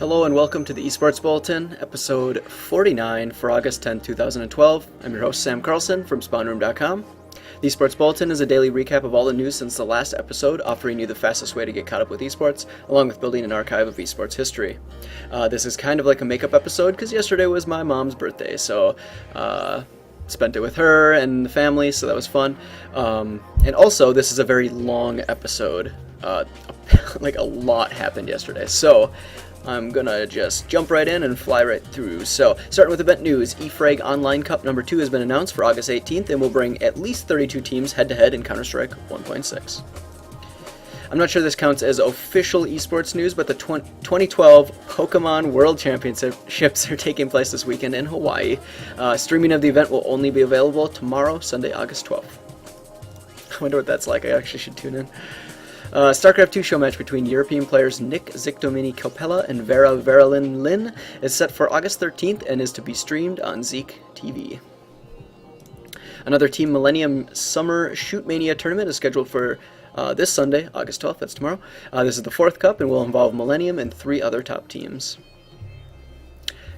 Hello and welcome to the Esports Bulletin, episode 49 for August 10, 2012. I'm your host, Sam Carlson from SpawnRoom.com. The Esports Bulletin is a daily recap of all the news since the last episode, offering you the fastest way to get caught up with esports, along with building an archive of esports history. This is kind of like a makeup episode because yesterday was my mom's birthday, so spent it with her and the family, so that was fun. And also, this is a very long episode. Like a lot happened yesterday, so I'm gonna just jump right in and fly right through. So, starting with event news, eFrag Online Cup number 2 has been announced for August 18th and will bring at least 32 teams head-to-head in Counter-Strike 1.6. I'm not sure this counts as official esports news, but the 2012 Pokemon World Championships are taking place this weekend in Hawaii. Streaming of the event will only be available tomorrow, Sunday, August 12th. I wonder what that's like. I actually should tune in. StarCraft 2 show match between European players Nick Zictomini Copella and Vera Verilyn Lin is set for August 13th and is to be streamed on Zeek TV. Another Team Millennium Summer Shoot Mania tournament is scheduled for this Sunday, August 12th, that's tomorrow. This is the 4th cup and will involve Millennium and 3 other top teams.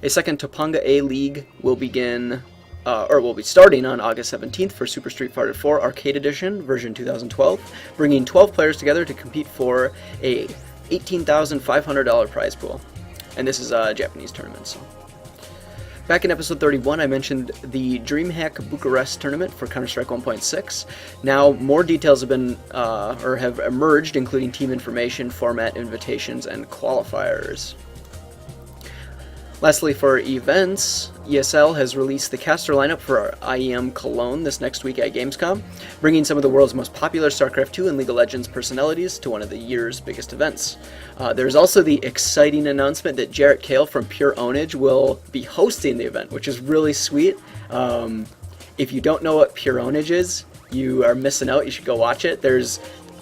A second Topanga A League will will be starting on August 17th for Super Street Fighter 4 Arcade Edition, version 2012, bringing 12 players together to compete for a $18,500 prize pool. And this is a Japanese tournament. So. Back in episode 31, I mentioned the DreamHack Bucharest tournament for Counter-Strike 1.6. Now, more details have been have emerged, including team information, format, invitations, and qualifiers. Lastly, for events, ESL has released the caster lineup for IEM Cologne this next week at Gamescom, bringing some of the world's most popular StarCraft 2 and League of Legends personalities to one of the year's biggest events. There's also the exciting announcement that Jarrett Kale from Pure Ownage will be hosting the event, which is really sweet. If you don't know what Pure Ownage is, you are missing out. You should go watch it. There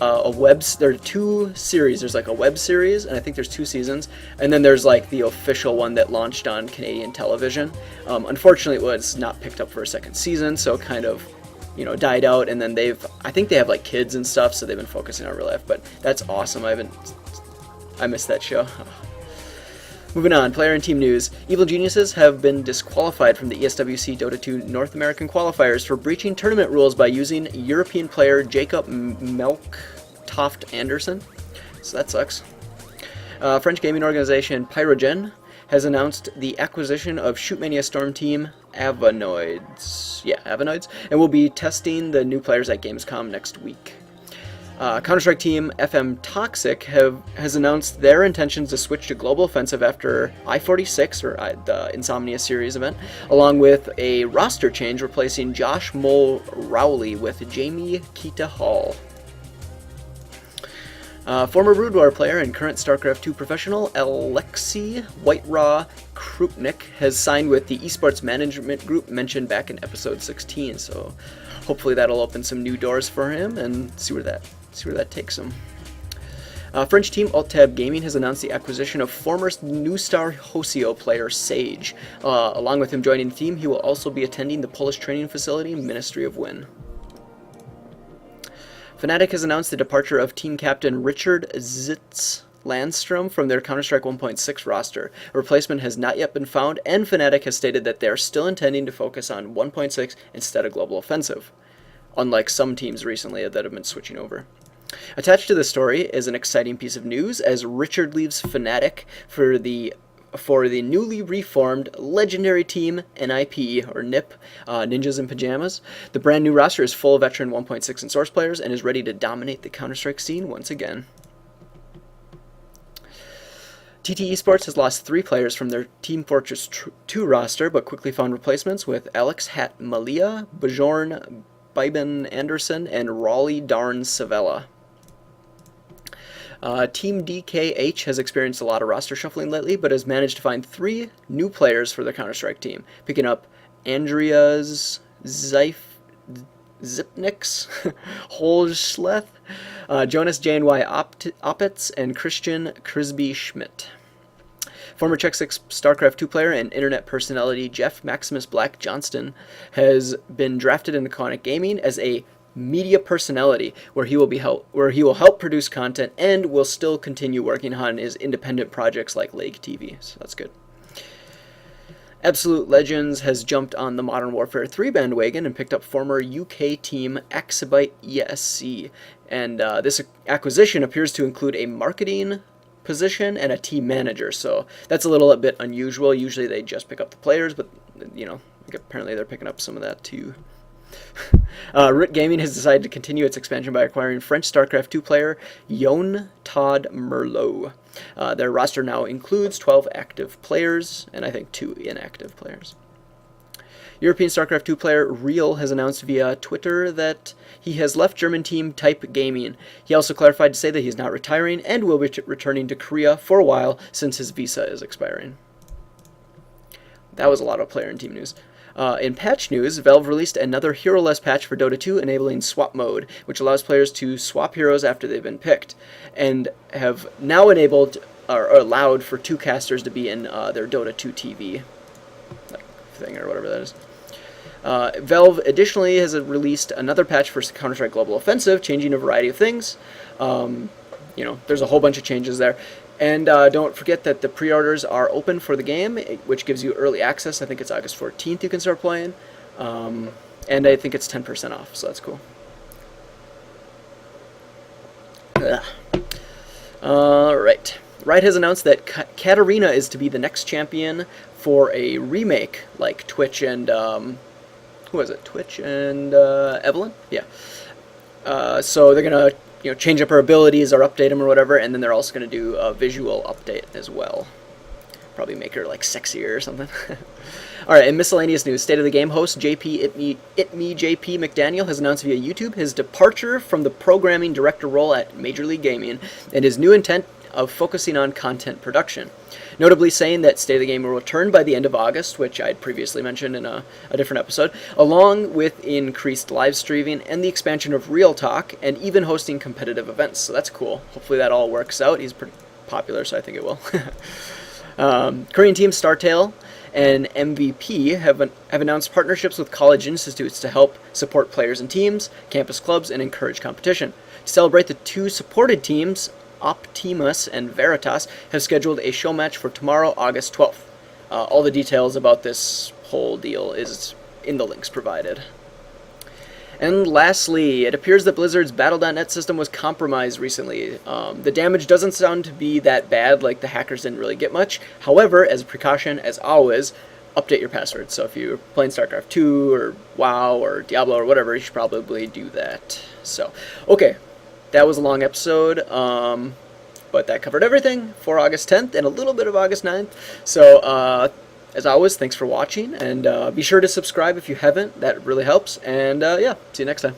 are 2 series. There's like a web series, and I think there's 2 seasons, and then there's like the official one that launched on Canadian television. Unfortunately, it was not picked up for a second season, so it kind of, died out. And then I think they have like kids and stuff, so they've been focusing on real life. But that's awesome. I missed that show. Moving on, player and team news. Evil Geniuses have been disqualified from the ESWC Dota 2 North American qualifiers for breaching tournament rules by using European player Jacob Melktoft Anderson. So that sucks. French gaming organization Pyro-Gen has announced the acquisition of Shootmania Storm team Avanoids, and will be testing the new players at Gamescom next week. Counter-Strike team FM Toxic has announced their intentions to switch to Global Offensive after I-46, or the Insomnia Series event, along with a roster change replacing Josh Mole Rowley with Jamie Keita Hall. Former Brood War player and current StarCraft 2 professional Alexei White-Raw Krupnik has signed with the esports management group mentioned back in episode 16, so hopefully that'll open some new doors for him and see where that takes him. French team Alt-Tab Gaming has announced the acquisition of former New Star Hosio player Sage. Along with him joining the team, he will also be attending the Polish training facility Ministry of Win. Fnatic has announced the departure of team captain Richard Zitz Landstrom from their Counter-Strike 1.6 roster. A replacement has not yet been found, and Fnatic has stated that they are still intending to focus on 1.6 instead of Global Offensive, unlike some teams recently that have been switching over. Attached to this story is an exciting piece of news as Richard leaves Fnatic for the newly reformed legendary team NIP, or NIP, Ninjas in Pajamas. The brand new roster is full of veteran 1.6 and Source players and is ready to dominate the Counter-Strike scene once again. TT Esports has lost 3 players from their Team Fortress 2 roster, but quickly found replacements with Alex Hat Malia, Bjorn Biben Anderson, and Raleigh Darn Savella. Team DKH has experienced a lot of roster shuffling lately, but has managed to find 3 new players for their Counter-Strike team, picking up Andreas Zipnix, Holschleth, Jonas JNY Opitz, and Christian Krisby Schmidt. Former Czech 6 StarCraft 2 player and internet personality Jeff Maximus Black Johnston has been drafted into Conic Gaming as a media personality, where he will help produce content and will still continue working on his independent projects like Lake TV. So that's good. Absolute Legends has jumped on the Modern Warfare 3 bandwagon and picked up former UK team Exabyte ESC. And this acquisition appears to include a marketing position and a team manager, so that's a little bit unusual. Usually they just pick up the players, but apparently they're picking up some of that too. Rit Gaming has decided to continue its expansion by acquiring French StarCraft 2 player Yon Todd Merlot. Their roster now includes 12 active players and I think 2 inactive players. European StarCraft 2 player Real has announced via Twitter that he has left German team Type Gaming. He also clarified to say that he is not retiring and will be returning to Korea for a while since his visa is expiring. That was a lot of player and team news. In patch news, Valve released another hero-less patch for Dota 2 enabling swap mode, which allows players to swap heroes after they've been picked, and have now enabled or allowed for 2 casters to be in their Dota 2 TV thing or whatever that is. Valve additionally has released another patch for Counter-Strike Global Offensive, changing a variety of things. There's a whole bunch of changes there. And don't forget that the pre-orders are open for the game, which gives you early access. I think it's August 14th you can start playing. And I think it's 10% off, so that's cool. Alright. Riot has announced that Katarina is to be the next champion for a remake like Twitch and... who was it? Twitch and Evelyn? Yeah. So they're going to change up her abilities or update them or whatever, and then they're also going to do a visual update as well. Probably make her like sexier or something. Alright, in miscellaneous news, State of the Game host JP McDaniel has announced via YouTube his departure from the programming director role at Major League Gaming and his new intent of focusing on content production. Notably saying that State of the Game will return by the end of August, which I had previously mentioned in a different episode, along with increased live streaming and the expansion of Real Talk, and even hosting competitive events. So that's cool. Hopefully that all works out. He's pretty popular, so I think it will. Korean team StarTale and MVP have announced partnerships with college institutes to help support players and teams, campus clubs, and encourage competition. To celebrate the 2 supported teams, Optimus and Veritas have scheduled a show match for tomorrow, August 12th. All the details about this whole deal is in the links provided. And lastly, it appears that Blizzard's Battle.net system was compromised recently. The damage doesn't sound to be that bad, like the hackers didn't really get much. However, as a precaution, as always, update your password. So if you're playing StarCraft 2 or WoW or Diablo or whatever, you should probably do that. So, okay. That was a long episode, but that covered everything for August 10th and a little bit of August 9th. So, as always, thanks for watching, and be sure to subscribe if you haven't. That really helps, and yeah, see you next time.